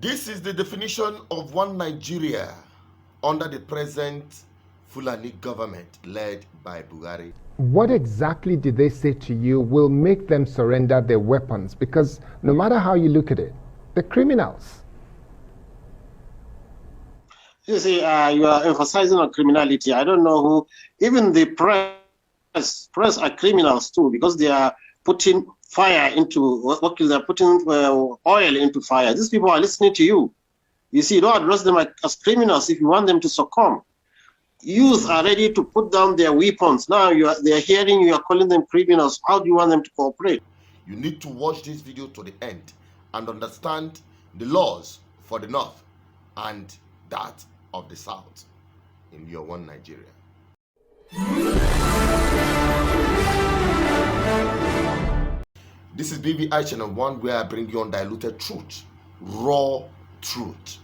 This is the definition of one Nigeria under the present Fulani government led by Buhari. What exactly did they say to you will make them surrender their weapons? Because no matter how you look at it, they're criminals. You see, you are emphasizing on criminality. I don't know who, even the press are criminals too, because they are putting fire into, they're putting oil into fire. These people are listening to you. You see, you don't address them as criminals if you want them to succumb. Youth are ready to put down their weapons. Now they are hearing you are calling them criminals. How do you want them to cooperate? You need to watch this video to the end and understand the laws for the North and that of the South in your one Nigeria. This is BVI Channel 1, where I bring you undiluted truth, raw truth.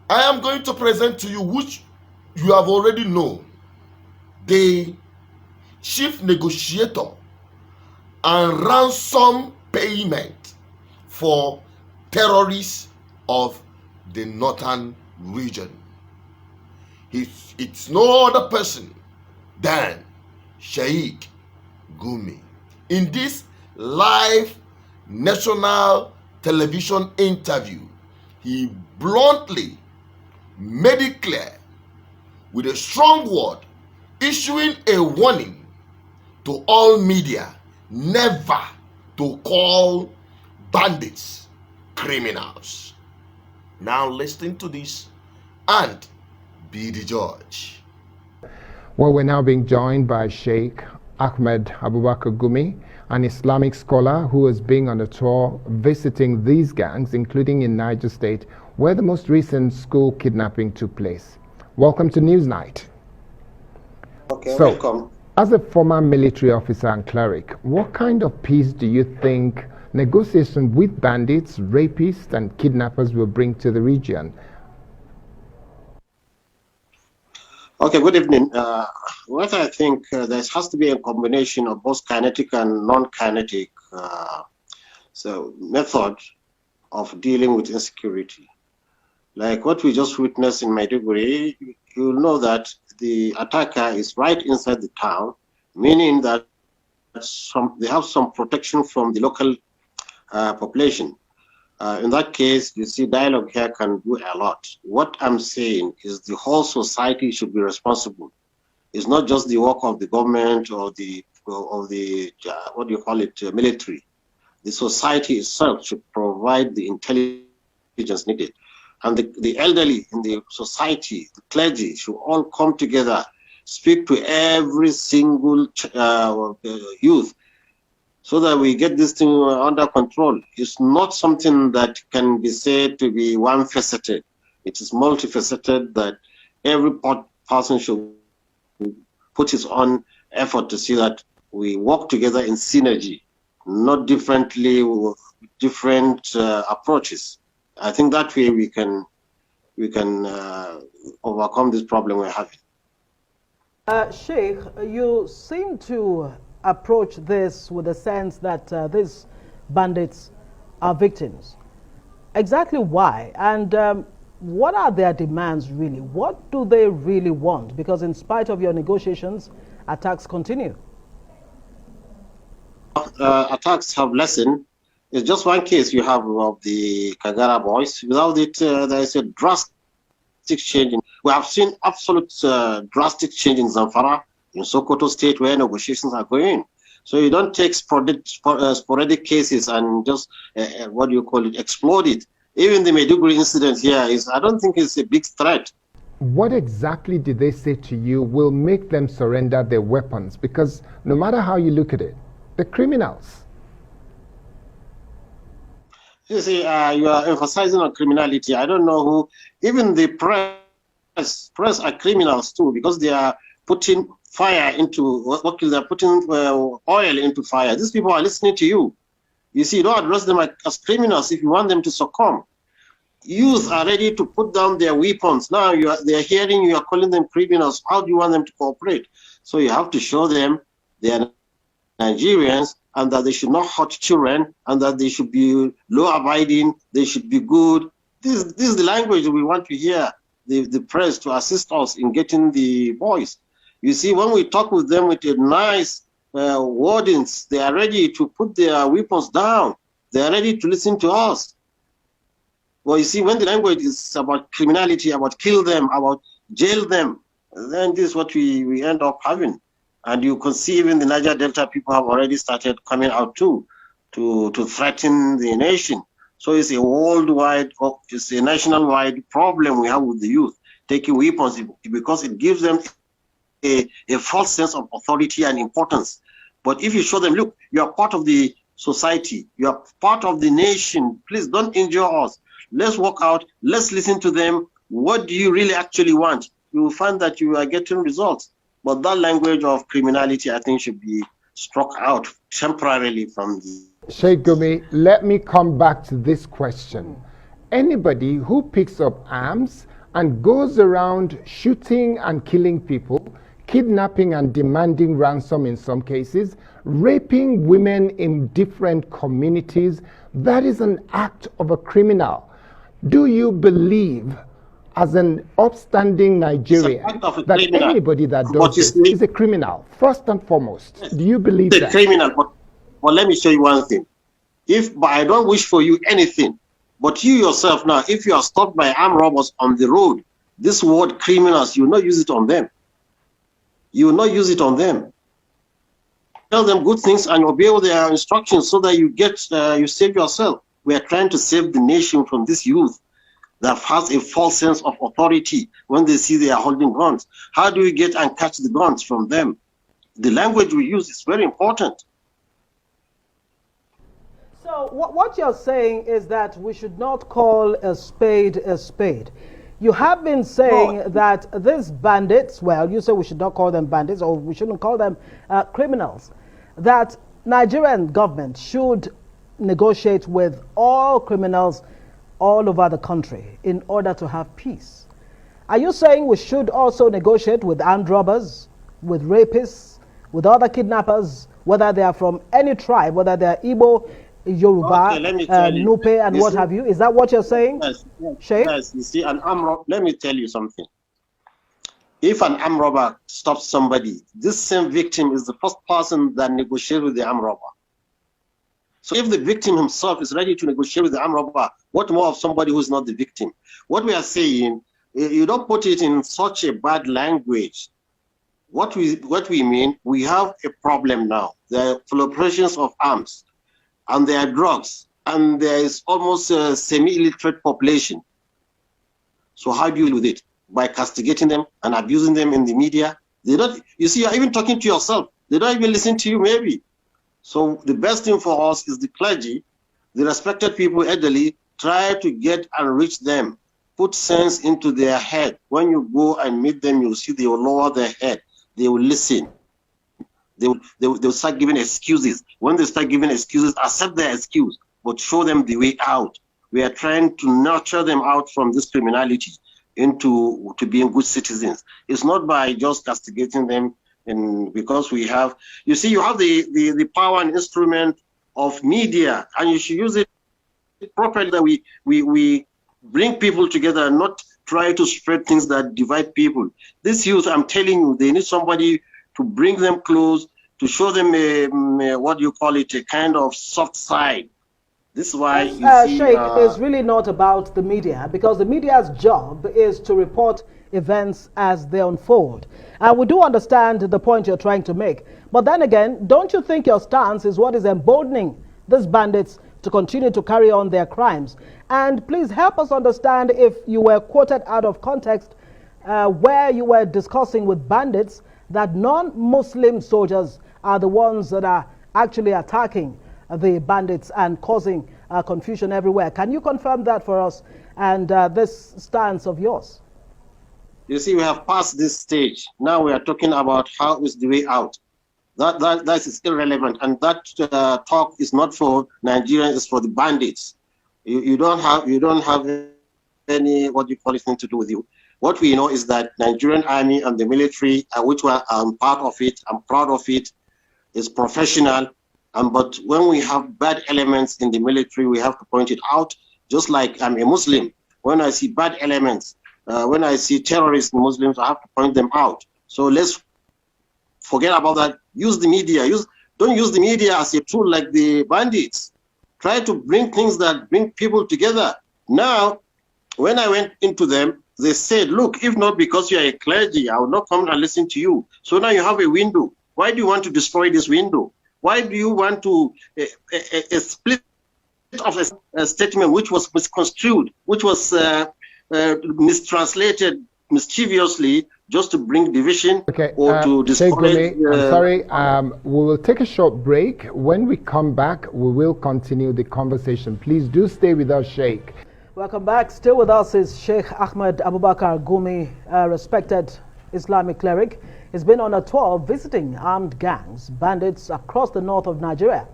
I am going to present to you, which you have already known, the chief negotiator and ransom payment for terrorists of the northern region. It's no other person than Sheikh Gumi. In this live national television interview, he bluntly made it clear with a strong word, issuing a warning to all media never to call bandits criminals. Now listen to this and be the judge. Well, we're now being joined by Sheikh Ahmed Abubakar Gumi, an Islamic scholar who has been on a tour visiting these gangs, including in Niger State, where the most recent school kidnapping took place. Welcome to Newsnight. Okay, so, welcome. As a former military officer and cleric, what kind of peace do you think negotiation with bandits, rapists, and kidnappers will bring to the region? Okay, good evening. What I think there has to be a combination of both kinetic and non-kinetic method of dealing with insecurity. Like what we just witnessed in Maiduguri, you'll know that the attacker is right inside the town, meaning that they have some protection from the local population. In that case, you see, dialogue here can do a lot. What I'm saying is the whole society should be responsible. It's not just the work of the government or the what do you call it, military. The society itself should provide the intelligence needed. And the elderly in the society, the clergy, should all come together, speak to every single youth, so that we get this thing under control. It's not something that can be said to be one-faceted. It is multifaceted, that every person should put his own effort to see that we work together in synergy, not differently with different approaches. I think that way we can overcome this problem we're having. Sheikh, you seem to approach this with the sense that these bandits are victims. Exactly why? And what are their demands really? What do they really want? Because in spite of your negotiations, attacks continue. Attacks have lessened. It's just one case you have of the Kagara boys. Without it, there is a drastic change. We have seen absolute drastic change in Zamfara, in Sokoto State, where negotiations are going. So you don't take sporadic cases and just, what do you call it, explode it. Even the Maiduguri incident here I don't think it's a big threat. What exactly did they say to you will make them surrender their weapons? Because no matter how you look at it, they're criminals. You see, you are emphasizing on criminality. I don't know who, even the press are criminals too, because they are putting fire into, they're putting oil into fire. These people are listening to you. You see, you don't address them as criminals if you want them to succumb. Youth are ready to put down their weapons. Now they are hearing you are calling them criminals. How do you want them to cooperate? So you have to show them they are Nigerians, and that they should not hurt children, and that they should be law-abiding, they should be good. This is the language we want to hear the press to assist us in getting the voice. You see, when we talk with them with a nice wordings, they are ready to put their weapons down. They are ready to listen to us. Well, you see, when the language is about criminality, about kill them, about jail them, then this is what we end up having. And you can see even the Niger Delta people have already started coming out too, to threaten the nation. So it's a worldwide, it's a national-wide problem we have with the youth taking weapons, because it gives them a false sense of authority and importance. But if you show them, look, you are part of the society, you are part of the nation, please don't injure us. Let's walk out, let's listen to them. What do you really actually want? You will find that you are getting results. But that language of criminality, I think, should be struck out temporarily from the... Sheikh Gumi, let me come back to this question. Anybody who picks up arms and goes around shooting and killing people, kidnapping and demanding ransom in some cases, raping women in different communities, that is an act of a criminal. Do you believe, as an upstanding Nigerian, that anybody that does this is a criminal, first and foremost? Yes. Do you believe that? It's a criminal, but let me show you one thing. But I don't wish for you anything, but you yourself now, if you are stopped by armed robbers on the road, this word criminals, you will not use it on them. You will not use it on them. Tell them good things and obey their instructions so that you save yourself. We are trying to save the nation from this youth that has a false sense of authority when they see they are holding guns. How do we get and catch the guns from them? The language we use is very important. So what you're saying is that we should not call a spade a spade. You have been saying that these bandits, well, you say we should not call them bandits, or we shouldn't call them criminals, that Nigerian government should negotiate with all criminals all over the country in order to have peace. Are you saying we should also negotiate with armed robbers, with rapists, with other kidnappers, whether they are from any tribe, whether they are Igbo, Yoruba, Nupe, and what have you? Is that what you're saying, Sheikh? Yes, you see, let me tell you something. If an armed robber stops somebody, this same victim is the first person that negotiates with the armed robber. So if the victim himself is ready to negotiate with the armed robber, what more of somebody who's not the victim? What we are saying, you don't put it in such a bad language. What we mean, we have a problem now. There are proliferations of arms, and there are drugs, and there is almost a semi-illiterate population. So how do you deal with it? By castigating them and abusing them in the media? They don't. You see, you're even talking to yourself. They don't even listen to you, maybe. So the best thing for us is the clergy, the respected people, elderly, try to get and reach them. Put sense into their head. When you go and meet them, you'll see they will lower their head. They will listen. They'll start giving excuses. When they start giving excuses, accept their excuse, but show them the way out. We are trying to nurture them out from this criminality into being good citizens. It's not by just castigating them, and because we have, you see, you have the power and instrument of media, and you should use it properly, that we bring people together and not try to spread things that divide people. This youth, I'm telling you, they need somebody to bring them close, to show them what you call it, a kind of soft side. This is why you see, Sheikh, is really not about the media, because the media's job is to report events as they unfold. And we do understand the point you're trying to make. But then again, don't you think your stance is what is emboldening these bandits to continue to carry on their crimes? And please help us understand, if you were quoted out of context where you were discussing with bandits that non-Muslim soldiers are the ones that are actually attacking the bandits and causing confusion everywhere. Can you confirm that for us, and this stance of yours? You see, we have passed this stage. Now we are talking about how is the way out. That is irrelevant, and that talk is not for Nigerians, it's for the bandits. You don't have any, what you call it, thing to do with you. What we know is that Nigerian army and the military, which I'm part of it, I'm proud of it, is professional. But when we have bad elements in the military, we have to point it out. Just like I'm a Muslim, when I see bad elements, when I see terrorist Muslims, I have to point them out. So let's forget about that. Use the media. Don't use the media as a tool like the bandits. Try to bring things that bring people together. Now, when I went into them, they said, look, if not because you're a clergy, I will not come and listen to you. So now you have a window. Why do you want to destroy this window? Why do you want to a split of a statement which was misconstrued, which was mistranslated mischievously, just to bring division or to discourage? I'm sorry. We will take a short break. When we come back, we will continue the conversation. Please do stay with us, Sheikh. Welcome back. Still with us is Sheikh Ahmed Abubakar Gumi, respected Islamic cleric. He's been on a tour visiting armed gangs, bandits across the north of Nigeria.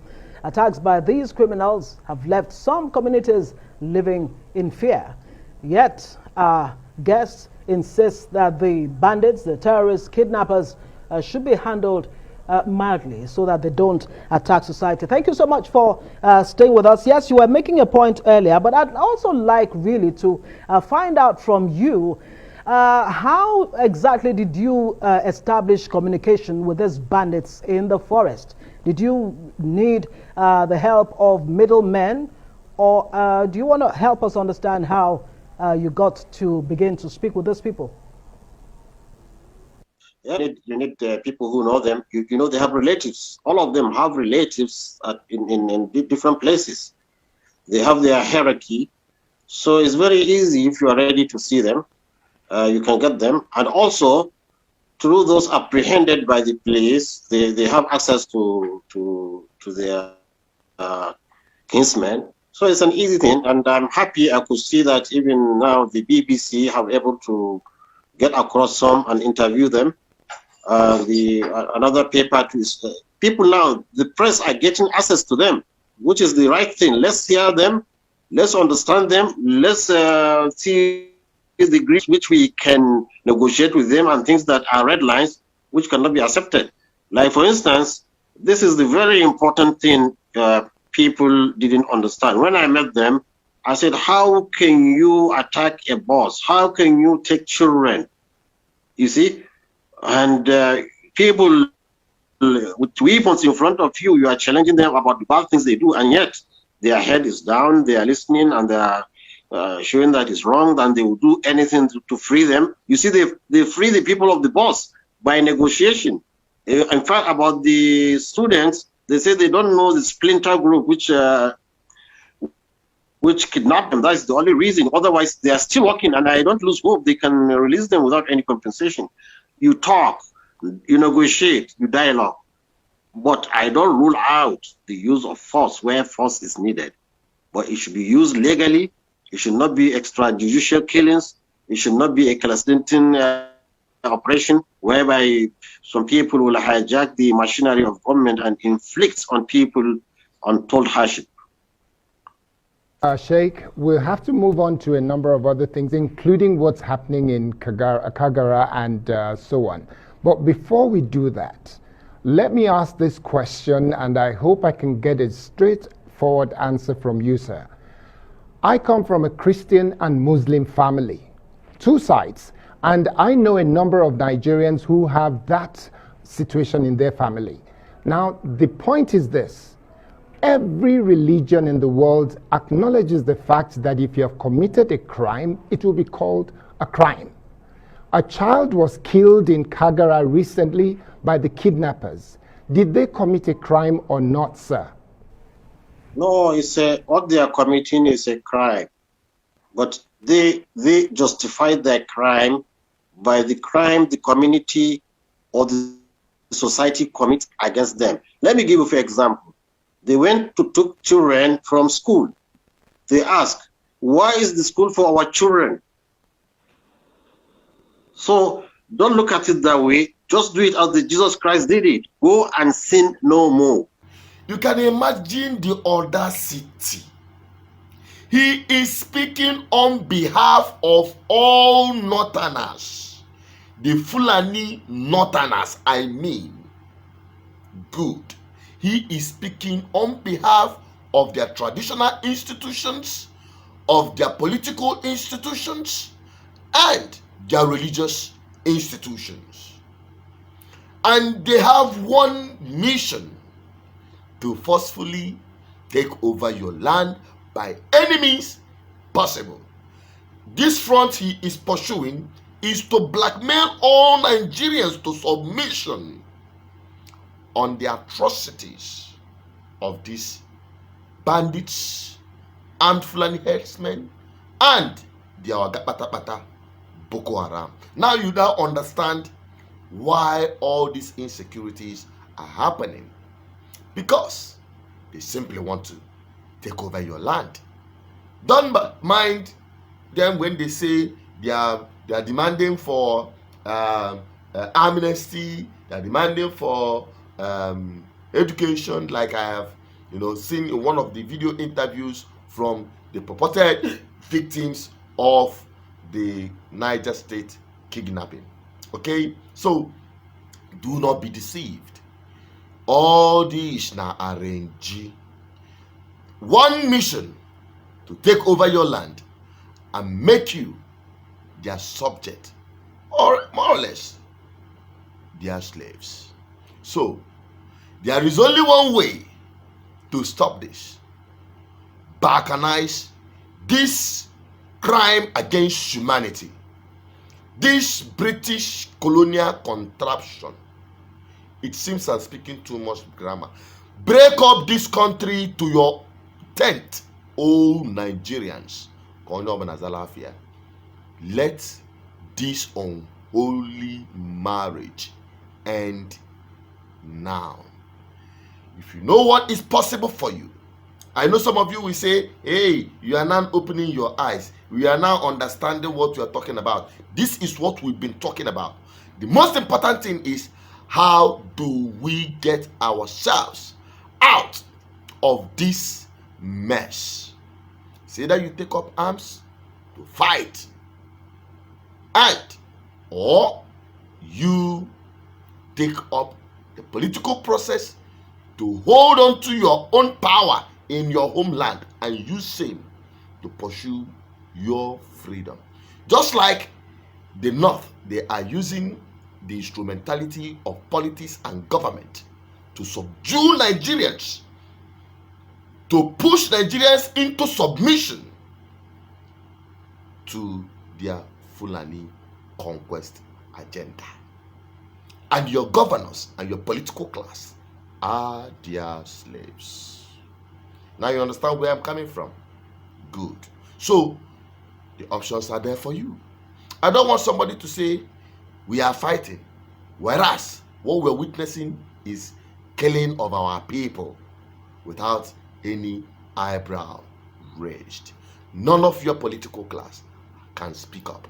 Attacks by these criminals have left some communities living in fear. Yet, our guest insists that the bandits, the terrorists, kidnappers should be handled mildly so that they don't attack society. Thank you so much for staying with us. Yes, you were making a point earlier, but I'd also like really to find out from you how exactly did you establish communication with these bandits in the forest? Did you need the help of middlemen, or do you want to help us understand how you got to begin to speak with these people? Yeah, you need people who know them. You know, they have relatives. All of them have relatives in different places. They have their hierarchy. So it's very easy if you are ready to see them. You can get them. And also, through those apprehended by the police, they have access to their kinsmen. So it's an easy thing. And I'm happy I could see that even now the BBC have able to get across some and interview them. Another paper to people now, the press are getting access to them, which is the right thing. Let's hear them, let's understand them, let's see the degrees which we can negotiate with them and things that are red lines which cannot be accepted. Like, for instance, this is the very important thing people didn't understand. When I met them, I said, how can you attack a boss? How can you take children? You see? And people with weapons in front of you, you are challenging them about the bad things they do, and yet their head is down, they are listening, and they are showing that it's wrong, and they will do anything to free them. You see, they free the people of the boss by negotiation. In fact, about the students, they say they don't know the splinter group which kidnapped them. That's the only reason. Otherwise, they are still working, and I don't lose hope they can release them without any compensation. You talk, you negotiate, you dialogue. But I don't rule out the use of force where force is needed. But it should be used legally. It should not be extrajudicial killings. It should not be a clandestine operation whereby some people will hijack the machinery of government and inflict on people untold hardship. Sheikh, we'll have to move on to a number of other things, including what's happening in Kagara and so on. But before we do that, let me ask this question, and I hope I can get a straightforward answer from you, sir. I come from a Christian and Muslim family, two sides, and I know a number of Nigerians who have that situation in their family. Now, the point is this. Every religion in the world acknowledges the fact that if you have committed a crime, it will be called a crime. A child was killed in Kagara recently by the kidnappers. Did they commit a crime or not, sir? No, what they are committing is a crime. But they justify their crime by the crime the community or the society commits against them. Let me give you an example. They went to take children from school. They asked, why is the school for our children? So don't look at it that way. Just do it as the Jesus Christ did it. Go and sin no more. You can imagine the audacity. He is speaking on behalf of all Northerners. The Fulani Northerners, I mean. good. He is speaking on behalf of their traditional institutions, of their political institutions, and their religious institutions. And they have one mission: to forcefully take over your land by any means possible. This front he is pursuing is to blackmail all Nigerians to submission on the atrocities of these bandits, armed Fulani herdsmen, and their Patapata Boko Haram. Now you now understand why all these insecurities are happening. Because they simply want to take over your land. Don't mind them when they say they are demanding for amnesty, they are demanding for education, like I have seen in one of the video interviews from the purported victims of the Niger State kidnapping. Okay, so do not be deceived. All these now arrange one mission: to take over your land and make you their subject, or more or less their slaves. So there is only one way to stop this: balkanize this crime against humanity, this British colonial contraption. It seems I'm speaking too much grammar. Break up this country to your tent, all Nigerians. Let this unholy marriage end now. If you know what is possible for you, I know some of you will say, hey, you are now opening your eyes. We are now understanding what you are talking about. This is what we've been talking about. The most important thing is, how do we get ourselves out of this mess? Say that you take up arms to fight, and or you take up the political process to hold on to your own power in your homeland and use same to pursue your freedom. Just like the North, they are using the instrumentality of politics and government to subdue Nigerians, to push Nigerians into submission to their Fulani conquest agenda. And your governors and your political class are their slaves. Now you understand where I'm coming from? Good. So the options are there for you. I don't want somebody to say we are fighting, whereas what we're witnessing is killing of our people without any eyebrow raised. None of your political class can speak up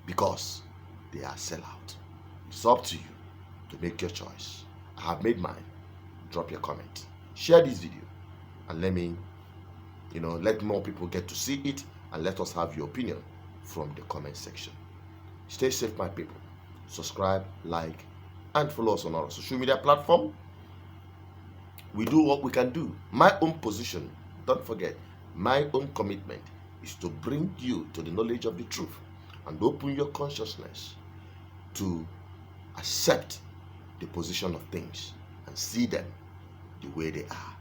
because they are sellout. It's up to you to make your choice. I have made mine. Drop your comment. Share this video and let me, let more people get to see it, and let us have your opinion from the comment section. Stay safe, my people. Subscribe, like, and follow us on our social media platform. We do what we can do. My own position, don't forget, my own commitment is to bring you to the knowledge of the truth and open your consciousness to accept the position of things and see them the way they are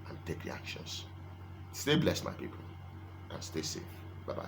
and take the actions. Stay blessed, my people, and stay safe. Bye-bye.